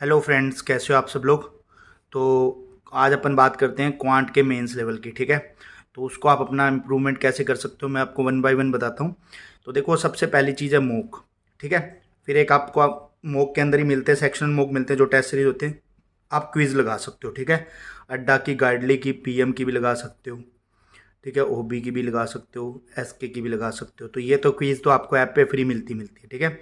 Hello friends, कैसे हो आप सब लोग। तो आज अपन बात करते हैं क्वांट के मेंस लेवल की। ठीक है, तो उसको आप अपना इम्प्रूवमेंट कैसे कर सकते हो मैं आपको वन बाय वन बताता हूँ। तो देखो, सबसे पहली चीज़ है मॉक। ठीक है, फिर एक आपको मॉक के अंदर ही मिलते हैं, सेक्शनल मॉक मिलते हैं जो टेस्ट सीरीज होते हैं। आप क्विज़ लगा सकते हो। ठीक है, अड्डा की, गाइडली की, पीएम की भी लगा सकते हो। ठीक है, ओबी की भी लगा सकते हो, एसके की भी लगा सकते हो। तो ये तो क्विज़ तो आपको ऐप पे फ्री मिलती है। ठीक है,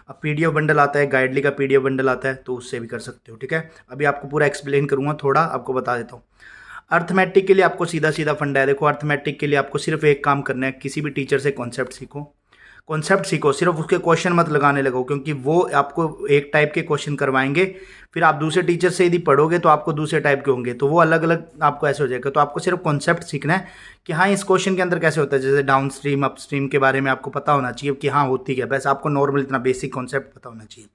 अब पीडीएफ बंडल आता है, गाइडली का पीडीएफ बंडल आता है, तो उससे भी कर सकते हो। ठीक है, अभी आपको पूरा एक्सप्लेन करूंगा, थोड़ा आपको बता देता हूँ। अर्थमेटिक के लिए आपको सीधा सीधा फंडा है। देखो, अर्थमेटिक के लिए आपको सिर्फ एक काम करना है, किसी भी टीचर से कॉन्सेप्ट सीखो। कॉन्सेप्ट सीखो, सिर्फ उसके क्वेश्चन मत लगाने लगो, क्योंकि वो आपको एक टाइप के क्वेश्चन करवाएंगे। फिर आप दूसरे टीचर से यदि पढ़ोगे तो आपको दूसरे टाइप के होंगे, तो वो अलग अलग आपको ऐसे हो जाएगा। तो आपको सिर्फ कॉन्सेप्ट सीखना है कि हाँ, इस क्वेश्चन के अंदर कैसे होता है। जैसे डाउन स्ट्रीम, अप स्ट्रीम के बारे में आपको पता होना चाहिए कि हाँ होती क्या, बस आपको नॉर्मल इतना बेसिक कॉन्सेप्ट पता होना चाहिए।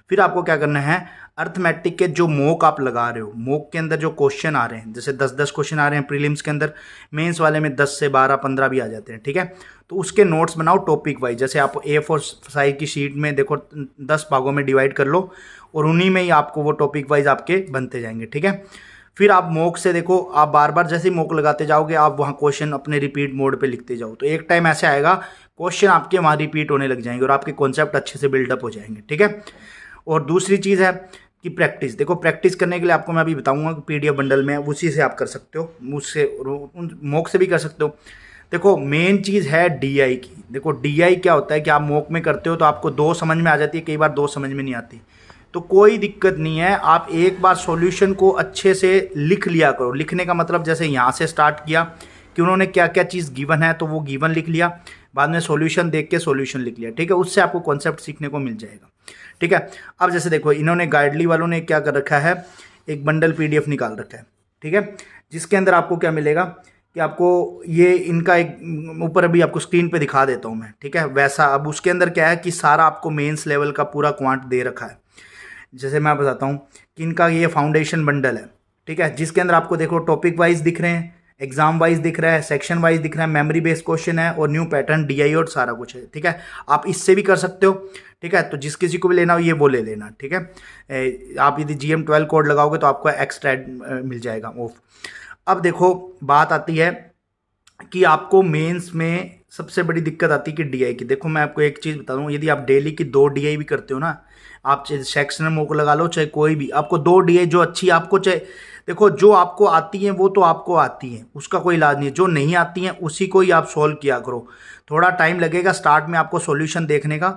फिर आपको क्या करना है, अर्थमेटिक के जो मॉक आप लगा रहे हो, मॉक के अंदर जो क्वेश्चन आ रहे हैं, जैसे 10-10 क्वेश्चन आ रहे हैं प्रीलिम्स के अंदर, मेंस वाले में 10 से 12-15 भी आ जाते हैं। ठीक है, तो उसके नोट्स बनाओ टॉपिक वाइज। जैसे आप A4 साइज की शीट में देखो 10 भागों में डिवाइड कर लो, और उन्हीं में ही आपको वो टॉपिक वाइज आपके बनते जाएंगे। ठीक है, फिर आप मॉक से देखो, आप बार बार जैसे ही मॉक लगाते जाओगे, आप वहाँ क्वेश्चन अपने रिपीट मोड पे लिखते जाओ, तो एक टाइम ऐसे आएगा क्वेश्चन आपके वहाँ रिपीट होने लग जाएंगे और आपके कॉन्सेप्ट अच्छे से बिल्डअप हो जाएंगे। ठीक है, और दूसरी चीज़ है कि प्रैक्टिस। देखो, प्रैक्टिस करने के लिए आपको मैं अभी बताऊंगा कि पीडीएफ बंडल में उसी से आप कर सकते हो, मुझसे मॉक से भी कर सकते हो। देखो, मेन चीज़ है डीआई की। देखो, डीआई क्या होता है कि आप मॉक में करते हो तो आपको दो समझ में आ जाती है, कई बार दो समझ में नहीं आती। तो कोई दिक्कत नहीं है, आप एक बार सॉल्यूशन को अच्छे से लिख लिया करो। लिखने का मतलब जैसे यहाँ से स्टार्ट किया कि उन्होंने क्या क्या चीज़ गिवन है, तो वो गिवन लिख लिया, बाद में सॉल्यूशन देख के सॉल्यूशन लिख लिया। ठीक है, उससे आपको कॉन्सेप्ट सीखने को मिल जाएगा। ठीक है, अब जैसे देखो, इन्होंने गाइडली वालों ने क्या कर रखा है, एक बंडल पीडीएफ निकाल रखा है। ठीक है, जिसके अंदर आपको क्या मिलेगा कि आपको ये इनका एक ऊपर अभी आपको स्क्रीन पे दिखा देता हूँ मैं। ठीक है, वैसा अब उसके अंदर क्या है कि सारा आपको मेंस लेवल का पूरा क्वांट दे रखा है। जैसे मैं बताता हूँ कि इनका ये फाउंडेशन बंडल है। ठीक है, जिसके अंदर आपको देखो टॉपिक वाइज दिख रहे हैं, एग्जाम वाइज दिख रहा है, सेक्शन वाइज दिख रहा है, मेमोरी बेस्ड क्वेश्चन है, और न्यू पैटर्न डीआई और सारा कुछ है। ठीक है, आप इससे भी कर सकते हो। ठीक है, तो जिस किसी को भी लेना हो ये वो ले लेना। ठीक है, आप यदि GM12 कोड लगाओगे तो आपको एक्स्ट्रा मिल जाएगा ऑफ। अब देखो, बात आती है कि आपको मेंस में सबसे बड़ी दिक्कत आती है कि डीआई की। देखो, मैं आपको एक चीज़ बता दूँ, यदि आप डेली की 2 डीआई भी करते हो ना, आप चाहे सेक्शनल मोक लगा लो चाहे कोई भी, आपको 2 डीआई जो अच्छी आपको चाहे, देखो जो आपको आती हैं वो तो आपको आती हैं, उसका कोई इलाज नहीं है। जो नहीं आती हैं उसी को ही आप सॉल्व किया करो। थोड़ा टाइम लगेगा स्टार्ट में आपको सॉल्यूशन देखने का।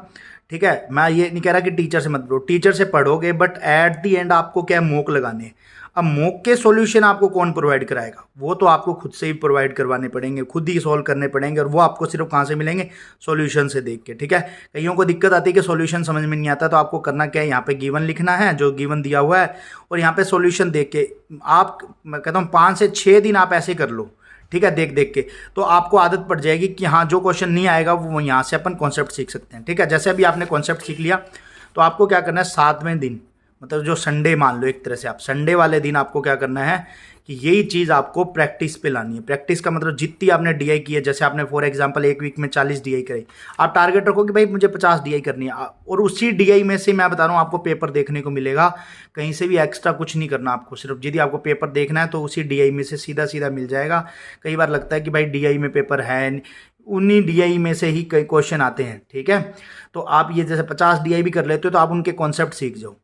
ठीक है, मैं ये नहीं कह रहा कि टीचर से मत पढ़ो, टीचर से पढ़ोगे, बट एट दी एंड आपको क्या है, मोक लगाने हैं। अब मॉक के सॉल्यूशन आपको कौन प्रोवाइड कराएगा, वो तो आपको खुद से ही प्रोवाइड करवाने पड़ेंगे, खुद ही सॉल्व करने पड़ेंगे, और वो आपको सिर्फ कहाँ से मिलेंगे, सॉल्यूशन से देख के। ठीक है, कईयों को दिक्कत आती है कि सॉल्यूशन समझ में नहीं आता, तो आपको करना क्या है, यहाँ पे गिवन लिखना है जो गिवन दिया हुआ है, और यहाँ पे सॉल्यूशन देख के आप, मैं कहता हूँ 5 से 6 दिन आप ऐसे कर लो। ठीक है, देख देख के तो आपको आदत पड़ जाएगी कि हाँ, जो क्वेश्चन नहीं आएगा वो यहाँ से अपन कॉन्सेप्ट सीख सकते हैं। ठीक है, जैसे अभी आपने कॉन्सेप्ट सीख लिया, तो आपको क्या करना है, 7वें दिन, मतलब जो संडे मान लो, एक तरह से आप संडे वाले दिन आपको क्या करना है कि यही चीज़ आपको प्रैक्टिस पे लानी है। प्रैक्टिस का मतलब जितनी आपने डीआई की है, जैसे आपने फॉर एग्जांपल एक वीक में 40 डीआई करे, आप टारगेट रखो कि भाई मुझे 50 डीआई करनी है, और उसी डीआई में से मैं बता रहा हूँ आपको पेपर देखने को मिलेगा। कहीं से भी एक्स्ट्रा कुछ नहीं करना आपको, सिर्फ यदि आपको पेपर देखना है तो उसी डीआई में से सीधा सीधा मिल जाएगा। कई बार लगता है कि भाई डीआई में पेपर है, उन्हीं डीआई में से ही कई क्वेश्चन आते हैं। ठीक है, तो आप ये जैसे 50 डीआई भी कर लेते हो तो आप उनके कॉन्सेप्ट सीख जाओ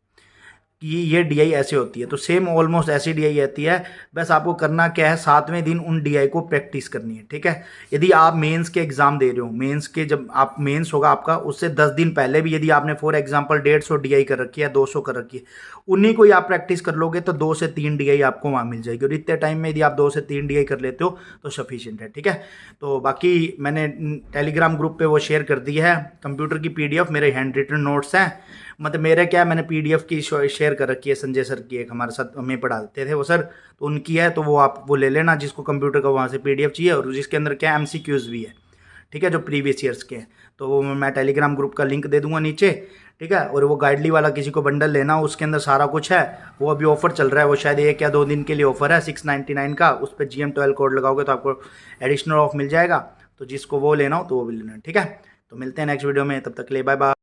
कि ये डीआई ऐसे होती है, तो सेम ऑलमोस्ट ऐसी डीआई आती है। बस आपको करना क्या है, 7वें दिन उन डीआई को प्रैक्टिस करनी है। ठीक है, यदि आप मेंस के एग्जाम दे रहे हो, मेंस के जब आप मेंस होगा आपका, उससे 10 दिन पहले भी यदि आपने फॉर एग्जांपल 150 डीआई कर रखी है, 200 कर रखी है, उन्हीं को ही आप प्रैक्टिस कर लोगे तो 2 से 3 डीआई आपको वहाँ मिल जाएगी, और इतने टाइम में यदि आप 2 से 3 डीआई कर लेते हो तो सफिशियंट है। ठीक है, तो बाकी मैंने टेलीग्राम ग्रुप पे वो शेयर कर दी है, कंप्यूटर की पीडीएफ, मेरे हैंड रिटन नोट्स हैं। मतलब मेरे क्या है, मैंने पीडीएफ की शेयर कर रखी है, संजय सर की, एक हमारे साथ हमें पढ़ाते थे वो सर, तो उनकी है, तो वो आप वो ले लेना जिसको कंप्यूटर का वहाँ से पीडीएफ चाहिए, और जिसके अंदर क्या एमसीक्यूज भी है। ठीक है, जो प्रीवियस ईयर्स के हैं, तो वो मैं टेलीग्राम ग्रुप का लिंक दे दूंगा नीचे। ठीक है, और वो गाइडली वाला किसी को बंडल लेना, उसके अंदर सारा कुछ है। वो अभी ऑफर चल रहा है, वो शायद 1 या 2 दिन के लिए ऑफर है, 699 का। उस पर GM12 कोड लगाओगे तो आपको एडिशनल ऑफ मिल जाएगा, तो जिसको वो लेना हो तो वो भी लेना। ठीक है, तो मिलते हैं नेक्स्ट वीडियो में, तब तक के लिए बाय बाय।